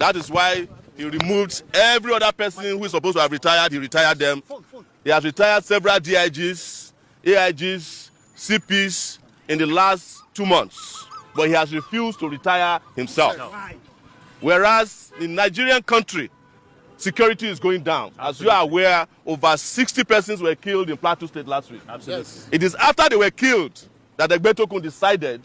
That is why he removed every other person who is supposed to have retired. He retired them. He has retired several DIGs, AIGs, CPs in the last 2 months. But he has refused to retire himself. Whereas in Nigerian country, security is going down. Absolutely. As you are aware, over 60 persons were killed in Plateau State last week. Absolutely. It is after they were killed that Egbetokun decided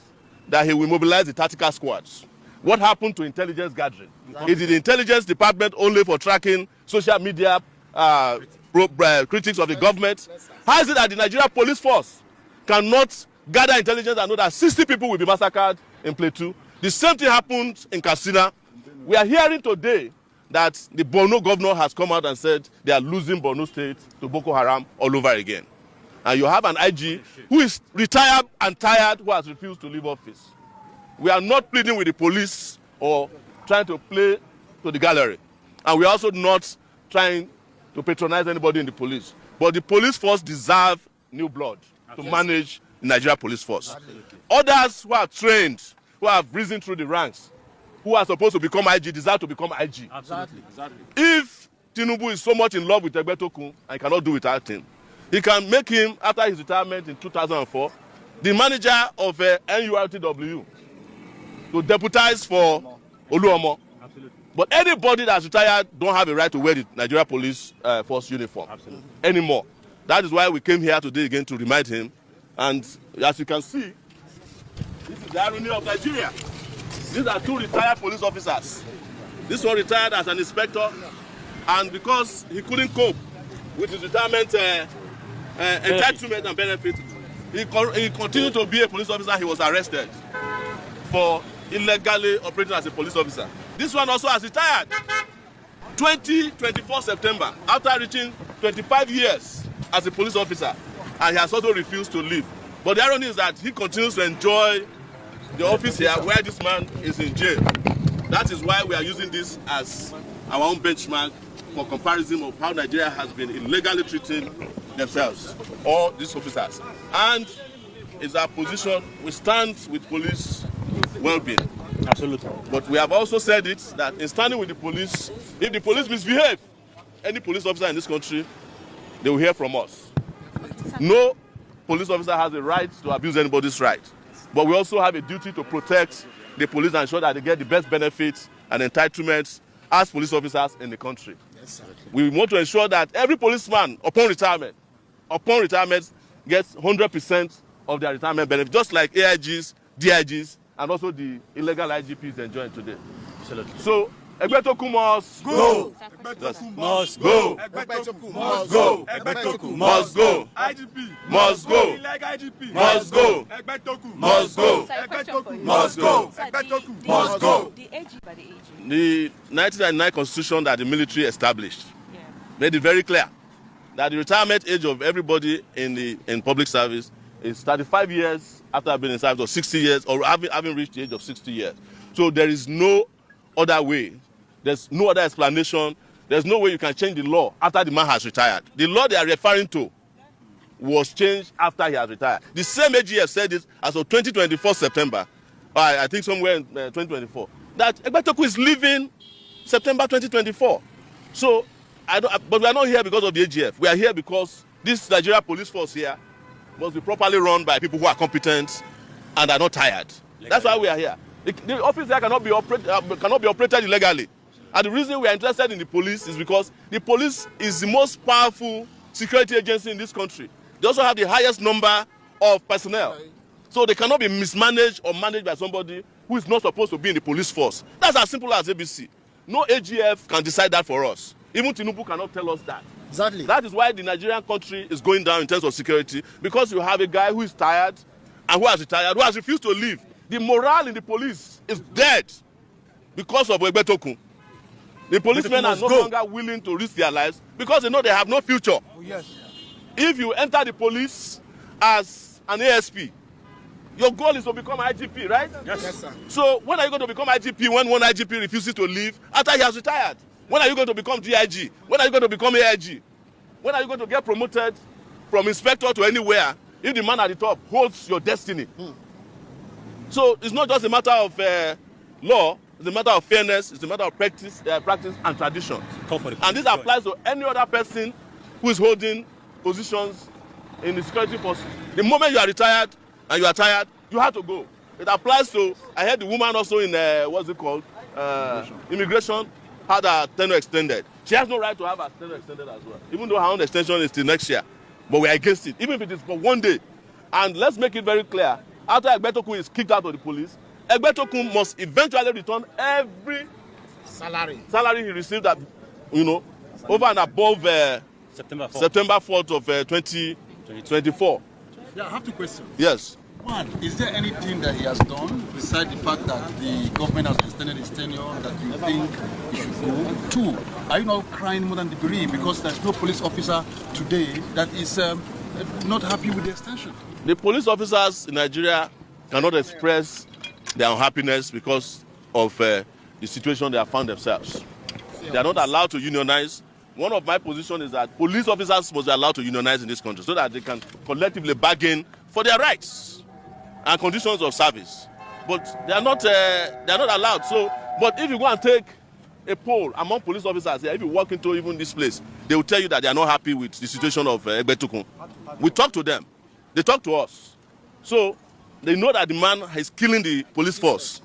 that he will mobilize the tactical squads. What happened to intelligence gathering? Exactly. Is it the intelligence department only for tracking social media critics of the government? How is it that the Nigerian police force cannot gather intelligence and know that 60 people will be massacred in Plateau? The same thing happened in Katsina. We are hearing today that the Borno governor has come out and said they are losing Borno State to Boko Haram all over again. And you have an IG who is retired and tired, who has refused to leave office. We are not pleading with the police or trying to play to the gallery. And we are also not trying to patronize anybody in the police. But the police force deserve new blood to manage the Nigeria police force. Absolutely. Others who are trained, who have risen through the ranks, who are supposed to become IG, deserve to become IG. Absolutely. If Tinubu is so much in love with Egbetokun and cannot do without him, he can make him, after his retirement in 2004, the manager of NURTW to deputize for Oluomo. Absolutely. But anybody that's retired don't have a right to wear the Nigeria Police Force uniform anymore. That is why we came here today again to remind him. And as you can see, this is the irony of Nigeria. These are two retired police officers. This one retired as an inspector, and because he couldn't cope with his retirement entitlement and benefit, he continued to be a police officer. He was arrested for illegally operating as a police officer. This one also has retired 2024 September after reaching 25 years as a police officer, and he has also refused to leave. But the irony is that he continues to enjoy the office here where this man is in jail. That is why we are using this as our own benchmark for comparison of how Nigeria has been illegally treating themselves, all these officers. And it's our position, we stand with police well-being. Absolutely. But we have also said it, that in standing with the police, if the police misbehave, any police officer in this country, they will hear from us. No police officer has a right to abuse anybody's right. But we also have a duty to protect the police and ensure that they get the best benefits and entitlements as police officers in the country. Yes, we want to ensure that every policeman, upon retirement, gets 100% of their retirement benefits, just like AIGs, DIGs, and also the illegal IGPs enjoying today. Absolutely. So, Egbetokun must go. Egbetokun must go. Egbetokun must go. Egbetokun must go. IGP must go. Illegal IGP must go. Egbetokun must go. Egbetokun must go. Egbetokun must go. The AG by the AG. The 1999 constitution that the military established made it very clear that the retirement age of everybody in public service is 35 years after being in service, or 60 years, or having reached the age of 60 years. So there is no other way. There's no other explanation. There's no way you can change the law after the man has retired. The law they are referring to was changed after he has retired. The same AGF said it as of 2024 September, I think somewhere in 2024, that Egbetokun is leaving September 2024. So, but we are not here because of the AGF. We are here because this Nigeria police force here must be properly run by people who are competent and are not tired. That's why we are here. The office here cannot be operated illegally. And the reason we are interested in the police is because the police is the most powerful security agency in this country. They also have the highest number of personnel. So they cannot be mismanaged or managed by somebody who is not supposed to be in the police force. That's as simple as ABC. No AGF can decide that for us. Even Tinubu cannot tell us that. Exactly. That is why the Nigerian country is going down in terms of security, because you have a guy who is tired and who has retired, who has refused to leave. The morale in the police is dead because of Egbetokun. The policemen are no longer willing to risk their lives because they know they have no future. Oh, yes. If you enter the police as an ASP, your goal is to become IGP, right? Yes, sir. So when are you going to become IGP when one IGP refuses to leave after he has retired? When are you going to become DIG? When are you going to become AIG? When are you going to get promoted from inspector to anywhere if the man at the top holds your destiny? So it's not just a matter of law, It's a matter of fairness. It's a matter of practice and tradition. And this applies to any other person who is holding positions in the security force. The moment you are retired and you are tired, you have to go. It applies to, I heard the woman also in, what's it called? Immigration had her tenure extended. She has no right to have her tenure extended as well, even though her own extension is till next year. But we are against it, even if it is for one day. And let's make it very clear, after Egbetokun is kicked out of the police, Egbetokun must eventually return every salary he received that, over and above September 4th of 2024. Yeah, I have two questions. Yes. One, is there anything that he has done besides the fact that the government has extended his tenure that you think he should go? Two, are you now crying more than the bereaved because there's no police officer today that is not happy with the extension? The police officers in Nigeria cannot express their unhappiness because of the situation they have found themselves. They are not allowed to unionize. One of my positions is that police officers must be allowed to unionize in this country so that they can collectively bargain for their rights and conditions of service. But they are not allowed. So, but if you go and take a poll among police officers here, if you walk into even this place, they will tell you that they are not happy with the situation of Egbetokun. We talk to them. They talk to us. So they know that the man is killing the police force.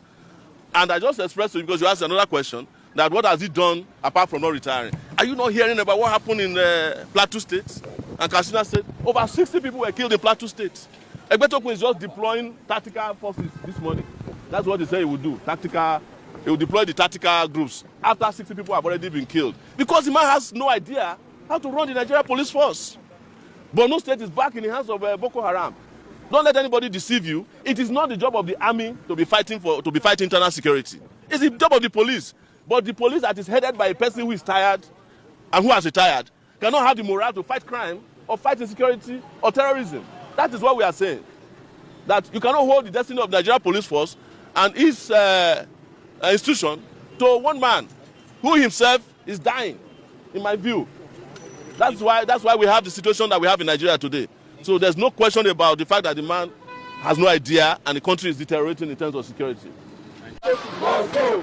And I just expressed to you, because you asked another question, that what has he done apart from not retiring? Are you not hearing about what happened in Plateau State and Katsina State? Over 60 people were killed in Plateau State. Egbetokun is just deploying tactical forces this morning. That's what he said he would do. He will deploy the tactical groups after 60 people have already been killed. Because the man has no idea how to run the Nigeria police force. Borno State is back in the hands of Boko Haram. Don't let anybody deceive you. It is not the job of the army to be fighting internal security. It's the job of the police. But the police that is headed by a person who is tired and who has retired cannot have the morale to fight crime or fight insecurity or terrorism. That is what we are saying. That you cannot hold the destiny of the Nigeria police force and its institution to one man who himself is dying, in my view. That's why we have the situation that we have in Nigeria today. So there's no question about the fact that the man has no idea and the country is deteriorating in terms of security. Must go.